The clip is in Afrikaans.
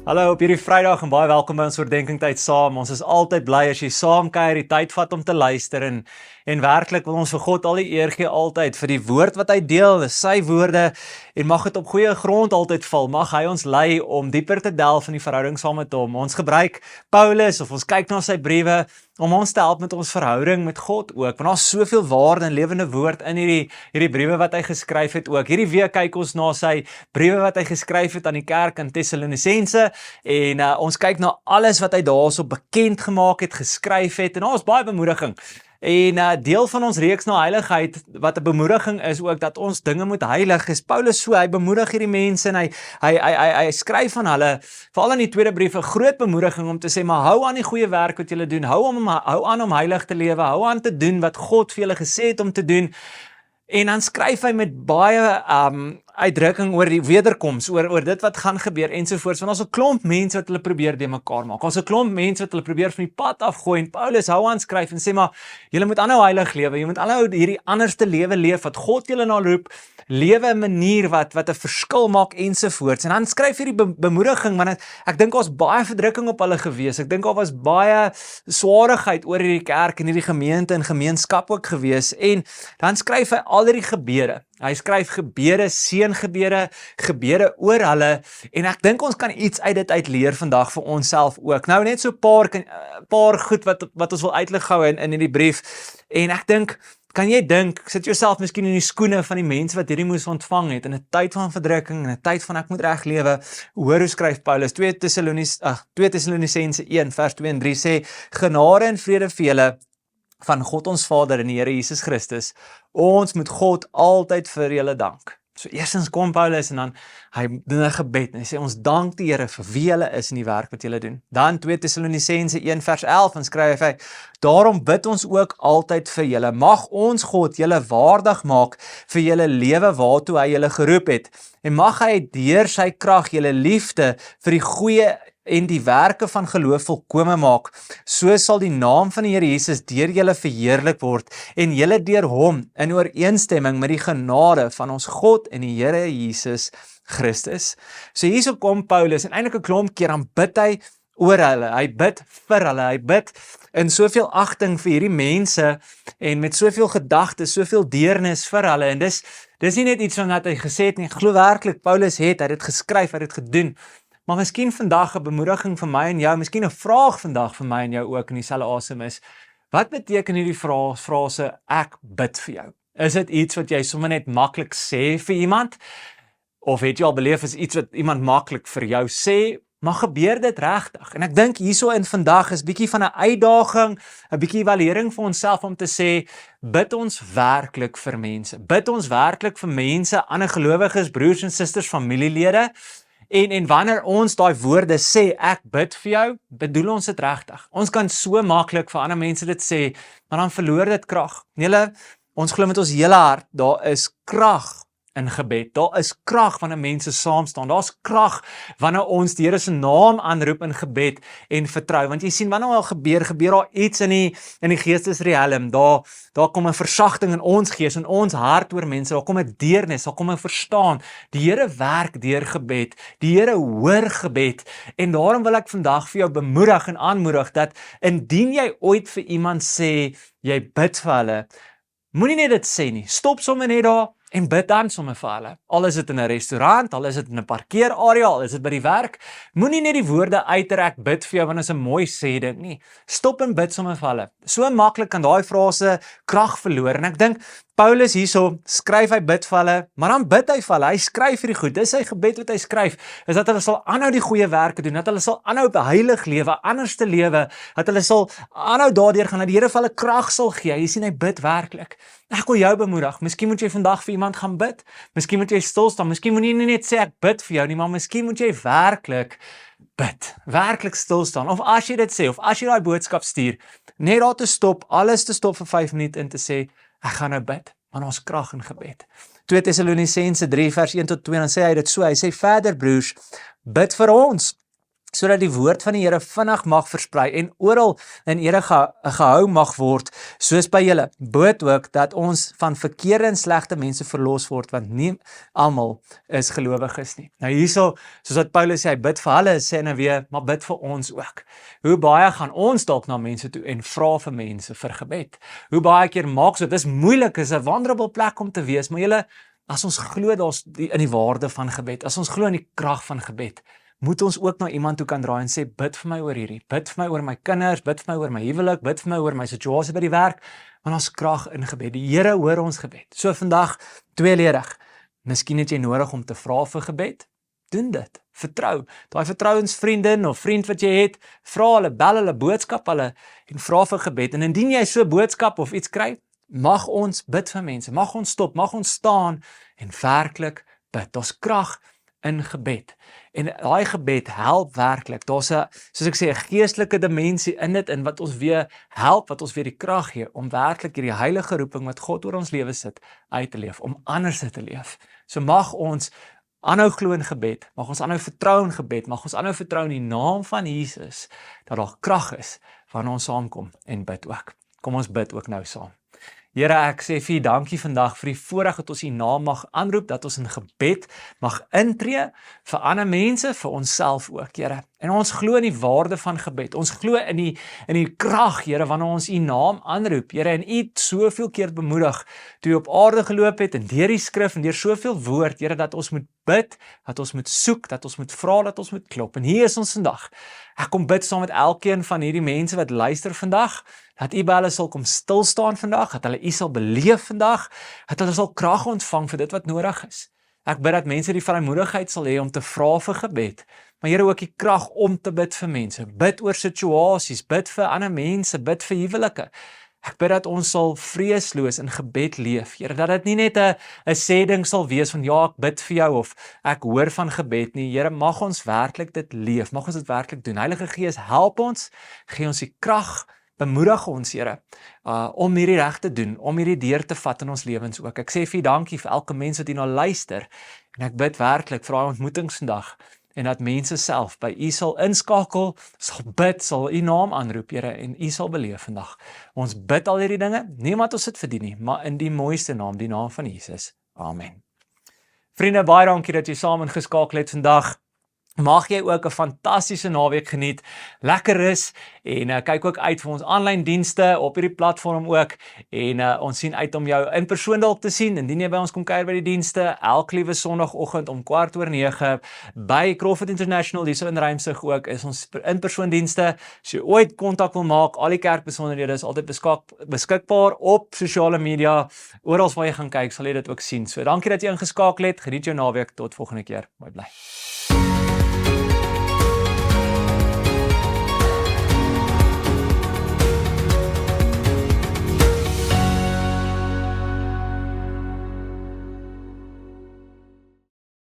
Hallo op hierdie Vrydag en baie welkom by ons oordeenkingtyd saam. Ons is altyd bly as jy saam kuier, die tyd vat om te luister en werklik wil ons vir God al die eer gee altyd vir die woord wat hy deel, dis sy woorde en mag dit op goeie grond altyd val. Mag hy ons lei om dieper te delf in die verhouding saam met hom. Ons gebruik Paulus of ons kyk na sy briewe om ons te help met ons verhouding met God ook. Want daar's soveel waarde en lewende woord in hierdie briewe wat hy geskryf het ook. Hierdie week kyk ons na sy briewe wat hy geskryf het aan die kerk in Tessalonisense en ons kyk na alles wat hy daarso bekend gemaak het, geskryf het en daar's baie bemoediging. En deel van ons reeks na heiligheid, wat 'n bemoediging is ook, dat ons dinge moet heilig, is Paulus so, hy bemoedig hierdie mense en hy skryf van hulle, veral in die tweede brief, 'n groot bemoediging om te sê, maar hou aan die goeie werk wat julle doen, hou aan om heilig te lewe, hou aan te doen wat God vir julle gesê het om te doen. En dan skryf hy met baie uitdrukking oor die wederkoms, oor dit wat gaan gebeur ensovoorts, want ons 'n klomp mense wat hulle probeer de mekaar maak, ons 'n klomp mense wat hulle probeer van die pad afgooi, en Paulus hou aan skryf en sê maar, julle moet aanhou heilig lewe, jy moet aanhou hierdie anderste lewe leef, wat God julle na roep, lewe 'n manier wat 'n verskil maak ensovoorts, en dan skryf hierdie bemoediging, want ek dink ons baie verdrukking op hulle gewees, ek dink daar was baie swaarigheid oor hierdie kerk en hierdie gemeente en gemeenskap ook gewees, en dan skryf hy al hierdie gebede. Hy skryf gebede, seëngebede, gebede oor hulle, en ek dink ons kan iets uit dit uitleer vandag vir onsself ook. Nou net so 'n paar goed wat ons wil uitlig gou in hierdie brief, en ek dink, kan jy dink, sit jouself miskien in die skoene van die mense wat hierdie moes ontvang het, in 'n tyd van verdrukking, in 'n tyd van ek moet reg lewe. Hoor hoe skryf Paulus, 2 Tessalonisense 1 vers 2 en 3 sê, genade en vrede vir julle, van God ons Vader en die Here Jesus Christus. Ons moet God altyd vir julle dank. So eerstens kom Paulus en dan hy doen 'n gebed en hy sê ons dank die Here vir wie julle is in die werk wat julle doen. Dan 2 Tessalonisense 1 vers 11 en skryf hy, daarom bid ons ook altyd vir julle. Mag ons God julle waardig maak vir julle lewe waartoe hy julle geroep het. En mag hy deur sy krag julle liefde vir die goeie en die werke van geloof volkome maak, so sal die naam van die Here Jesus deur julle verheerlik word, en julle deur hom in ooreenstemming met die genade van ons God en die Here Jesus Christus. So hierso kom Paulus, en eintlik 'n klomp keer dan bid hy oor hulle, hy bid vir hulle, hy bid in soveel agting vir hierdie mense, en met soveel gedagtes, soveel deernis vir hulle, en dis nie net iets wat hy gesê het nie, ek glo werklik, Paulus het dit geskryf, hy het dit gedoen. Maar miskien vandag 'n bemoediging vir my en jou, miskien 'n vraag vandag vir my en jou ook in dieselfde asem is, wat beteken hierdie frase, ek bid vir jou? Is dit iets wat jy sommer net maklik sê vir iemand? Of het jy al beleef is iets wat iemand maklik vir jou sê, maar gebeur dit regtig? En ek dink hierso in vandag is bietjie van 'n uitdaging, 'n bietjie evaluering vir onsself om te sê, bid ons werklik vir mense? Bid ons werklik vir mense, ander gelowiges, broers en susters, familielede? En wanneer ons daai woorde sê, ek bid vir jou, bedoel ons dit regtig. Ons kan so maklik vir ander mense dit sê, maar dan verloor dit krag. Julle, ons glo met ons hele hart, daar is krag in gebed. Daar is krag wanneer mense saam staan. Daar's krag wanneer ons die Here se naam aanroep in gebed en vertrou. Want jy sien, wanneer al gebeur daar iets in die geestesriem. Daar kom 'n versagting in ons gees en ons hart oor mense. Daar kom 'n deernis, daar kom 'n verstaan. Die Here werk deur gebed. Die Here hoor gebed. En daarom wil ek vandag vir jou bemoedig en aanmoedig dat indien jy ooit vir iemand sê jy bid vir hulle, moenie net dit sê nie. Stop sommer net daar en bid dan sommer vir hulle. Al is dit in 'n restaurant, al is dit in 'n parkeerarea, al is dit by die werk, moenie net die woorde uittrek, bid vir jou, want dit is 'n mooi sê ding nie. Stop en bid sommer vir hulle. So maklik kan daai frase krag verloor, en ek dink, Paulus hierso, skryf hy bid vir hulle, maar dan bid hy vir hulle, hy skryf hierdie goed, dis sy gebed wat hy skryf, is dat hulle sal aanhou die goeie werke doen, dat hulle sal aanhou heilig lewe, anders te lewe, dat hulle sal aanhou daardeur gaan, dat die Here vir hulle krag sal gee. Jy sien, hy bid werklik. Ek wil jou bemoedig, miskien moet jy vandag vir iemand gaan bid, miskien moet jy stil staan, miskien moet jy nie net sê ek bid vir jou nie, maar miskien moet jy werklik bid, werklik stil staan, of as jy dit sê, of as jy daai boodskap stuur, net daar te stop, alles te stop vir 5 minute en te sê, ek gaan nou bid, want ons krag in gebed. 2 Tessalonisense 3 vers 1 tot 2, dan sê hy dit so, hy sê verder broers, bid vir ons, sodat die woord van die Here vinnig mag versprei en oral in ere gehou mag word, soos by julle. Boot ook dat ons van verkeerde en slegte mense verlos word, want nie almal is gelowiges nie. Nou hierso, soos wat Paulus sê, hy bid vir hulle, sê hy nou weer, maar bid vir ons ook. Hoe baie gaan ons dalk na mense toe en vra vir mense vir gebed? Hoe baie keer maak so, dit is moeilik, is 'n vulnerable plek om te wees, maar julle, as ons glo daar's in die waarde van gebed, as ons glo in die krag van gebed, moet ons ook na iemand toe kan draai en sê, bid vir my oor hierdie, bid vir my oor my kinders, bid vir my oor my huwelik, bid vir my oor my situasie by die werk, want ons krag in gebed. Die Here hoor ons gebed. So vandag, tweeledig. Miskien het jy nodig om te vra vir gebed. Doen dit. Vertrou. Daai vertrouensvriendin of vriend wat jy het, vra hulle, bel hulle, boodskap hulle en vra vir gebed. En indien jy so 'n boodskap of iets kry, mag ons bid vir mense, mag ons stop, mag ons staan en werklik bid. Daar's krag in gebed. En daai gebed help werklik. Daar's 'n, soos ek sê, 'n geestelike dimensie in dit, in wat ons weer help, wat ons weer die krag gee om werklik hierdie heilige roeping wat God oor ons lewe sit uit te leef, om anders te leef. So mag ons aanhou glo in gebed, mag ons aanhou vertrou in gebed, mag ons aanhou vertrou in die naam van Jesus, dat daar krag is wanneer ons saamkom en bid ook. Kom ons bid ook nou saam. Here, ek sê vir U dankie vandag vir die voorreg dat ons U naam mag aanroep, dat ons in gebed mag intree vir ander mense, vir onsself ook, Here. En ons glo in die waarde van gebed. Ons glo in die krag, Here, wanneer ons U naam aanroep, Here, en U het soveel keer bemoedig toe U op aarde geloop het en deur die skrif en deur soveel woord, Here, dat ons moet bid, dat ons moet soek, dat ons moet vra, dat ons moet klop. En hier is ons vandag. Ek kom bid saam met elkeen van hierdie mense wat luister vandag, dat U by hulle sal kom stil staan vandag, dat hulle U sal beleef vandag, dat hulle sal krag ontvang vir dit wat nodig is. Ek bid dat mense die vrymoedigheid sal hê om te vra vir gebed, maar Here ook die krag om te bid vir mense, bid oor situasies, bid vir ander mense, bid vir huwelike. Ek bid dat ons sal vreesloos in gebed leef, Here, dat dit nie net 'n sê ding sal wees van ja, ek bid vir jou of ek hoor van gebed nie. Here, mag ons werklik dit leef, mag ons dit werklik doen. Heilige Gees, help ons, gee ons die krag, bemoedig ons, Here, om hierdie reg te doen, om hierdie deur te vat in ons lewens ook. Ek sê vir U dankie vir elke mens wat hierna luister, en ek bid werklik vir daai ontmoetings vandag, en dat mense self by U sal inskakel, sal bid, sal U naam aanroep, Here, en U sal beleef vandag. Ons bid al hierdie dinge, nie omdat ons dit verdien nie, maar in die mooiste naam, die naam van Jesus. Amen. Vriende, baie dankie dat jy saam ingeskakel het vandag. Mag jy ook 'n fantastiese naweek geniet, lekker rus en kyk ook uit vir ons aanlyn dienste op hierdie platform ook en ons sien uit om jou in persoon dalk te sien, indien jy by ons kom kuier by die dienste, elke liewe Sondagoggend om 9:15 by Crawford International, hierso in Rymsig ook, is ons in persoon dienste. As jy ooit kontak wil maak, al die kerkbesonderhede is altyd beskikbaar op sosiale media, oral waar jy gaan kyk, sal jy dit ook sien. So dankie dat jy ingeskakel het, geniet jou naweek, tot volgende keer, mooi bly.